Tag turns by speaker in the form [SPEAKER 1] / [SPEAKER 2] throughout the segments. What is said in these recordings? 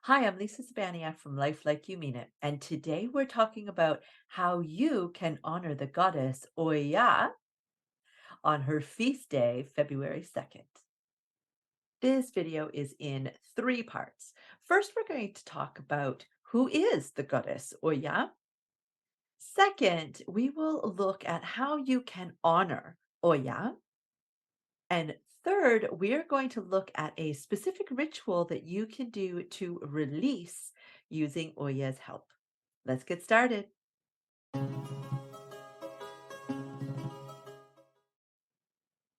[SPEAKER 1] Hi, I'm Lisa Sabaniak from Life Like You Mean It, and today we're talking about how you can honor the goddess Oya on her feast day, February 2nd. This video is in three parts. First, we're going to talk about who is the goddess Oya. Second, we will look at how you can honor Oya. And third, we're going to look at a specific ritual that you can do to release using Oya's help. Let's get started.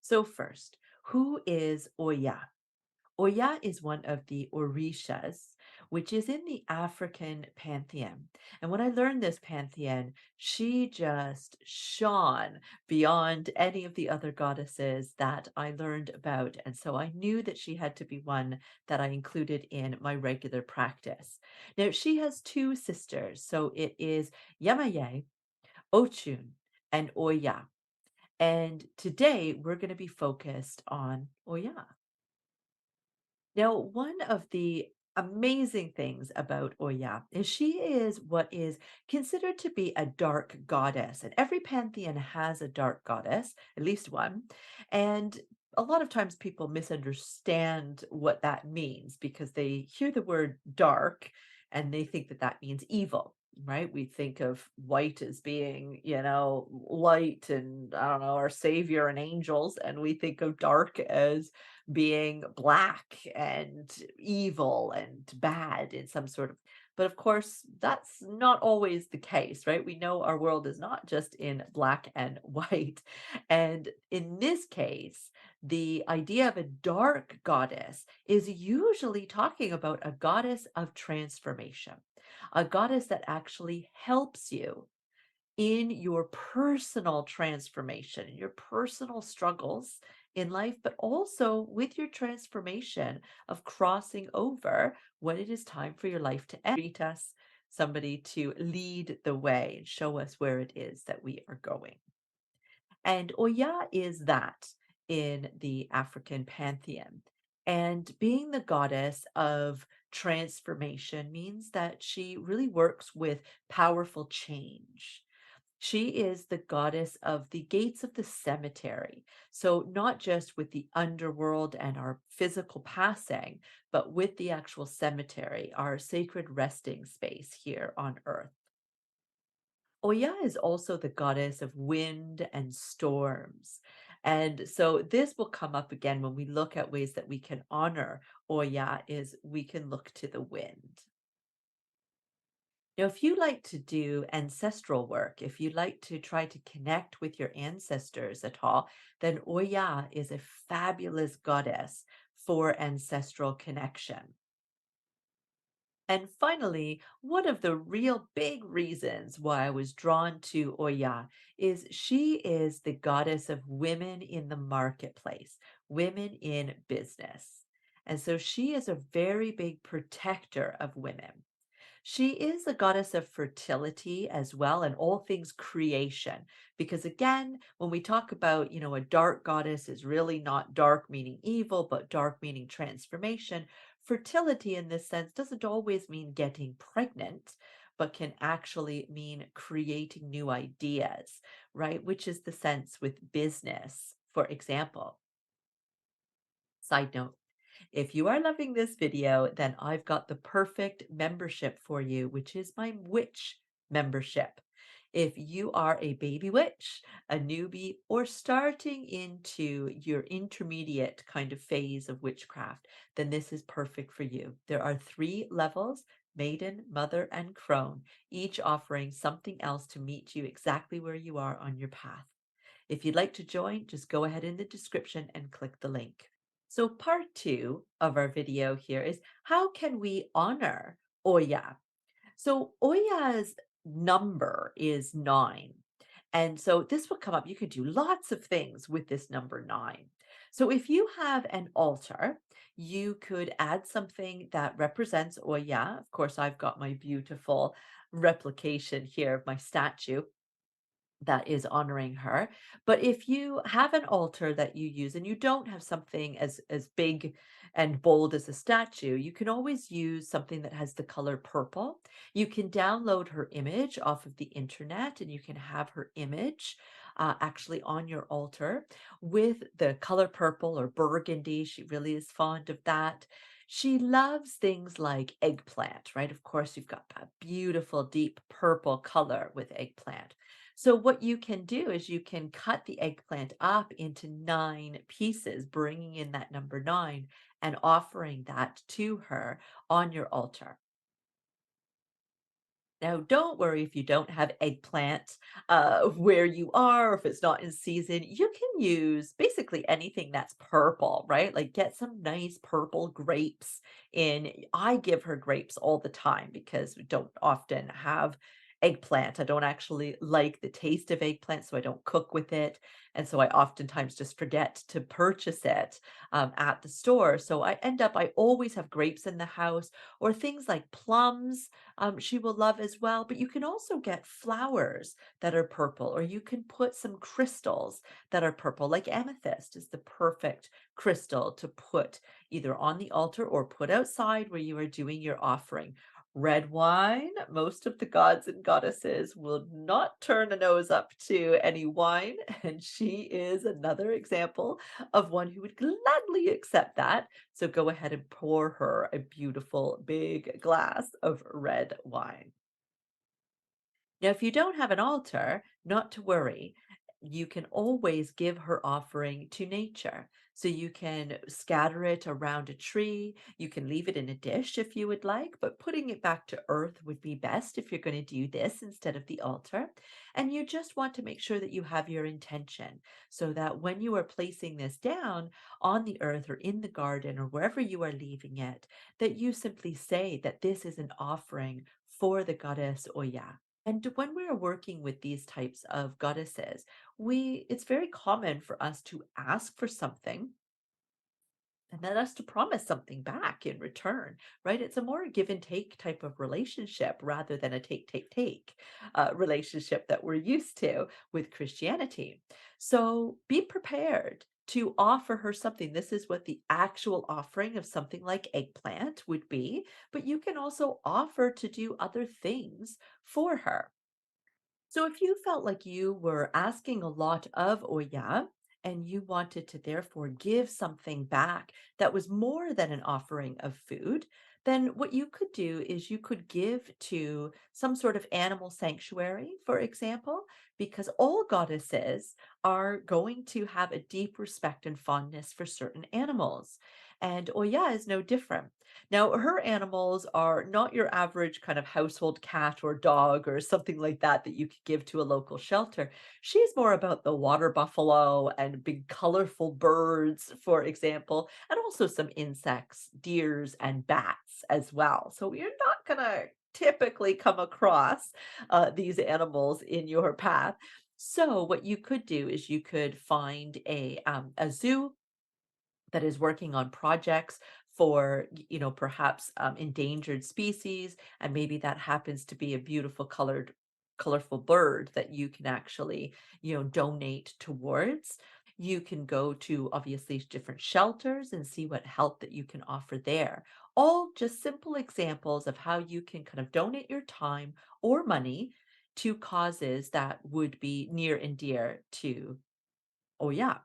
[SPEAKER 1] So first, who is Oya? Oya is one of the Orishas, which is in the African Pantheon. And when I learned this pantheon, she just shone beyond any of the other goddesses that I learned about. And so I knew that she had to be one that I included in my regular practice. Now, she has two sisters. So it is Yamaye, Ochun, and Oya. And today we're going to be focused on Oya. Now, one of the amazing things about Oya is she is what is considered to be a dark goddess. And every pantheon has a dark goddess, at least one. And a lot of times people misunderstand what that means because they hear the word dark and they think that that means evil. Right? We think of white as being, light and I don't know, our savior and angels. And we think of dark as being black and evil and bad in some sort of, but of course that's not always the case, right? We know our world is not just in black and white. And in this case, the idea of a dark goddess is usually talking about a goddess of transformation, a goddess that actually helps you in your personal transformation, in your personal struggles in life, but also with your transformation of crossing over when it is time for your life to end. Treat us, somebody to lead the way and show us where it is that we are going. And Oya is that in the African pantheon. And being the goddess of transformation means that she really works with powerful change. She is the goddess of the gates of the cemetery. So, not just with the underworld and our physical passing, but with the actual cemetery, our sacred resting space here on earth. Oya is also the goddess of wind and storms. And so this will come up again when we look at ways that we can honor Oya is we can look to the wind. Now, if you like to do ancestral work, if you like to try to connect with your ancestors at all, then Oya is a fabulous goddess for ancestral connection. And finally, one of the real big reasons why I was drawn to Oya is she is the goddess of women in the marketplace, women in business. And so she is a very big protector of women. She is a goddess of fertility as well, and all things creation. Because again, when we talk about, a dark goddess is really not dark meaning evil, but dark meaning transformation. Fertility in this sense doesn't always mean getting pregnant, but can actually mean creating new ideas, right? Which is the sense with business, for example. Side note, if you are loving this video, then I've got the perfect membership for you, which is my witch membership. If you are a baby witch, a newbie, or starting into your intermediate kind of phase of witchcraft, then this is perfect for you. There are 3 levels: maiden, mother, and crone, each offering something else to meet you exactly where you are on your path. If you'd like to join, just go ahead in the description and click the link. So part 2 of our video here is how can we honor Oya? So Oya's number is 9. And so this will come up. You can do lots of things with this number 9. So if you have an altar, you could add something that represents Oya. Of course, I've got my beautiful replication here of my statue. that is honoring her. But if you have an altar that you use and you don't have something as big and bold as a statue, you can always use something that has the color purple. You can download her image off of the internet and you can have her image actually on your altar with the color purple or burgundy. She really is fond of that. She loves things like eggplant, right? Of course, you've got that beautiful deep purple color with eggplant. So what you can do is you can cut the eggplant up into 9 pieces, bringing in that number 9 and offering that to her on your altar. Now, don't worry if you don't have eggplant where you are, or if it's not in season. You can use basically anything that's purple, right? Like get some nice purple grapes in. I give her grapes all the time because we don't often have eggplant. I don't actually like the taste of eggplant, so I don't cook with it. And so I oftentimes just forget to purchase it at the store. So I always have grapes in the house or things like plums she will love as well. But you can also get flowers that are purple, or you can put some crystals that are purple, like amethyst is the perfect crystal to put either on the altar or put outside where you are doing your offering. Red wine, most of the gods and goddesses will not turn a nose up to any wine, and she is another example of one who would gladly accept that. So go ahead and pour her a beautiful big glass of red wine. Now, if you don't have an altar, not to worry. You can always give her offering to nature. So you can scatter it around a tree. You can leave it in a dish if you would like, but putting it back to earth would be best if you're going to do this instead of the altar. And you just want to make sure that you have your intention so that when you are placing this down on the earth or in the garden or wherever you are leaving it, that you simply say that this is an offering for the goddess Oya. And when we're working with these types of goddesses, we it's very common for us to ask for something and then us to promise something back in return, right? It's a more give and take type of relationship rather than a take relationship that we're used to with Christianity. So be prepared to offer her something. This is what the actual offering of something like eggplant would be, but you can also offer to do other things for her. So if you felt like you were asking a lot of Oya and you wanted to therefore give something back that was more than an offering of food, then what you could do is you could give to some sort of animal sanctuary, for example, because all goddesses are going to have a deep respect and fondness for certain animals. And Oya is no different. Now, her animals are not your average kind of household cat or dog or something like that that you could give to a local shelter. She's more about the water buffalo and big colorful birds, for example, and also some insects, deers, and bats as well. So you're not going to typically come across these animals in your path. So what you could do is you could find a zoo that is working on projects for perhaps endangered species, and maybe that happens to be a beautiful colorful bird that you can actually donate towards. You can go to obviously different shelters and see what help that you can offer there. All just simple examples of how you can kind of donate your time or money to causes that would be near and dear to, oh yeah.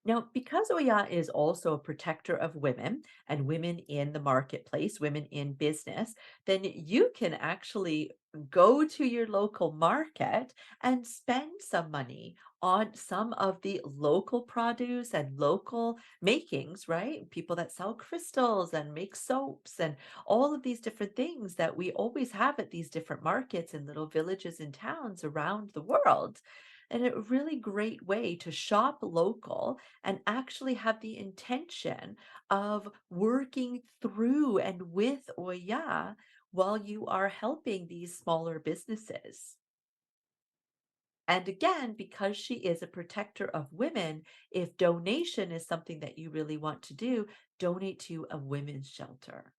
[SPEAKER 1] Now, because Oya is also a protector of women and women in the marketplace, women in business, then you can actually go to your local market and spend some money on some of the local produce and local makings, right? People that sell crystals and make soaps and all of these different things that we always have at these different markets in little villages and towns around the world. And a really great way to shop local and actually have the intention of working through and with Oya while you are helping these smaller businesses. And again, because she is a protector of women, if donation is something that you really want to do, donate to a women's shelter.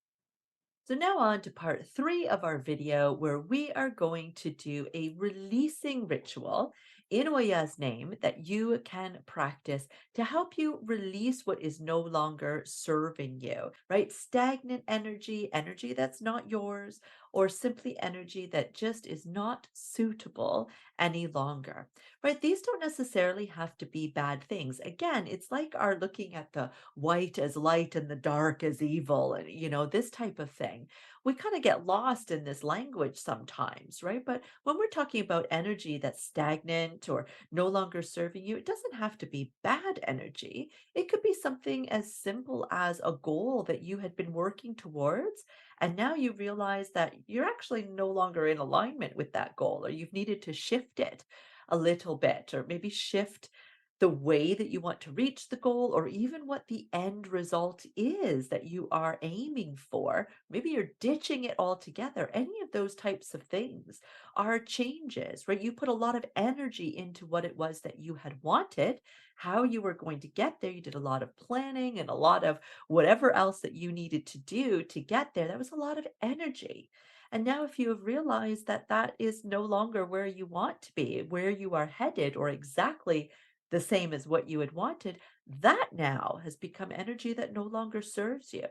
[SPEAKER 1] So now on to part 3 of our video where we are going to do a releasing ritual in Oya's name that you can practice to help you release what is no longer serving you, right? Stagnant energy, energy that's not yours, or simply energy that just is not suitable any longer, right? These don't necessarily have to be bad things. Again, it's like our looking at the white as light and the dark as evil, and this type of thing. We kind of get lost in this language sometimes, right? But when we're talking about energy that's stagnant or no longer serving you, it doesn't have to be bad energy. It could be something as simple as a goal that you had been working towards, and now you realize that you're actually no longer in alignment with that goal, or you've needed to shift it a little bit, or maybe shift the way that you want to reach the goal, or even what the end result is that you are aiming for. Maybe you're ditching it altogether. Any of those types of things are changes, right? You put a lot of energy into what it was that you had wanted, how you were going to get there. You did a lot of planning and a lot of whatever else that you needed to do to get there. That was a lot of energy. And now, if you have realized that that is no longer where you want to be, where you are headed, or exactly the same as what you had wanted, that now has become energy that no longer serves you,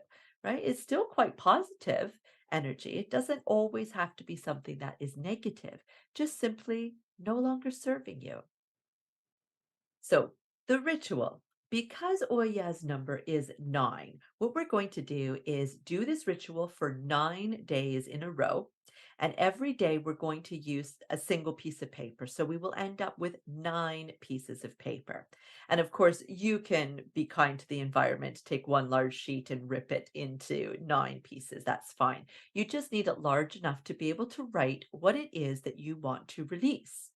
[SPEAKER 1] right? It's still quite positive energy. It doesn't always have to be something that is negative, just simply no longer serving you. So, the ritual. Because Oya's number is 9, what we're going to do is do this ritual for 9 days in a row. And every day we're going to use a single piece of paper. So we will end up with 9 pieces of paper. And of course, you can be kind to the environment, take one large sheet and rip it into 9 pieces. That's fine. You just need it large enough to be able to write what it is that you want to release.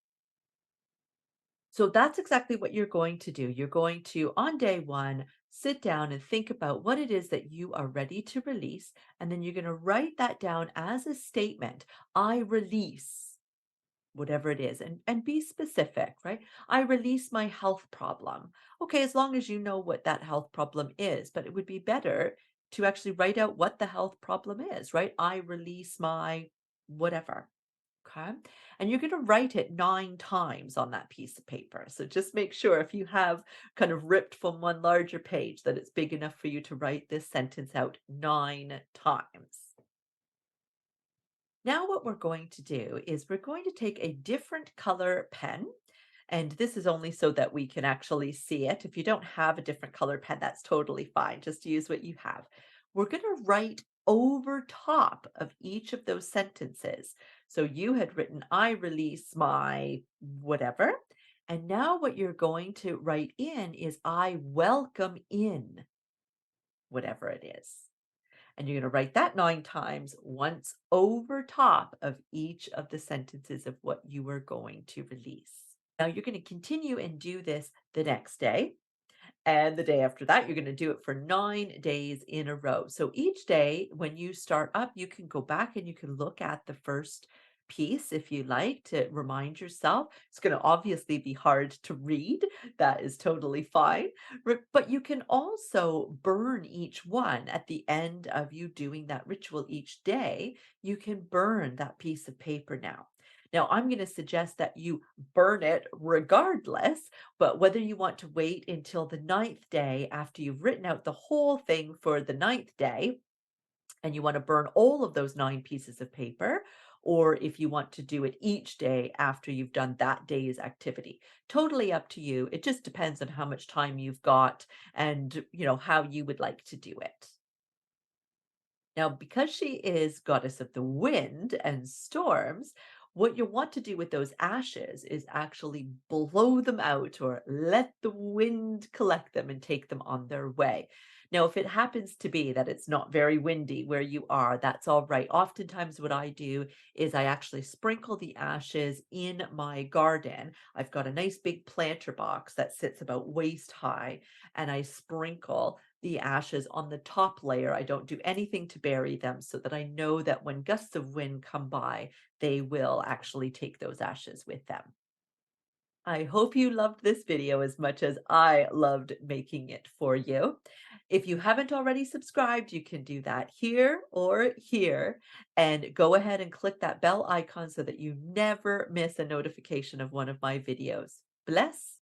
[SPEAKER 1] So that's exactly what you're going to do. You're going to, on day 1, sit down and think about what it is that you are ready to release. And then you're going to write that down as a statement. I release whatever it is, and be specific, right? I release my health problem. Okay, as long as you know what that health problem is, but it would be better to actually write out what the health problem is, right? I release my whatever. Okay. And you're going to write it 9 times on that piece of paper. So just make sure if you have kind of ripped from one larger page that it's big enough for you to write this sentence out 9 times. Now, what we're going to do is we're going to take a different color pen. And this is only so that we can actually see it. If you don't have a different color pen, that's totally fine. Just use what you have. We're going to write over top of each of those sentences. So you had written, I release my whatever. And now what you're going to write in is, I welcome in whatever it is. And you're going to write that 9 times, once over top of each of the sentences of what you are going to release. Now you're going to continue and do this the next day. And the day after that, you're going to do it for 9 days in a row. So each day, when you start up, you can go back and you can look at the first piece if you like to remind yourself. It's going to obviously be hard to read. That is totally fine. But you can also burn each one at the end of you doing that ritual each day. You can burn that piece of paper now. Now, I'm going to suggest that you burn it regardless, but whether you want to wait until the 9th day after you've written out the whole thing for the 9th day, and you want to burn all of those 9 pieces of paper, or if you want to do it each day after you've done that day's activity. Totally up to you. It just depends on how much time you've got and, how you would like to do it. Now, because she is goddess of the wind and storms, what you want to do with those ashes is actually blow them out, or let the wind collect them and take them on their way. Now, if it happens to be that it's not very windy where you are, that's all right. Oftentimes, what I do is I actually sprinkle the ashes in my garden. I've got a nice big planter box that sits about waist high, and I sprinkle the ashes on the top layer. I don't do anything to bury them, so that I know that when gusts of wind come by, they will actually take those ashes with them. I hope you loved this video as much as I loved making it for you. If you haven't already subscribed, you can do that here or here. And go ahead and click that bell icon so that you never miss a notification of one of my videos. Bless.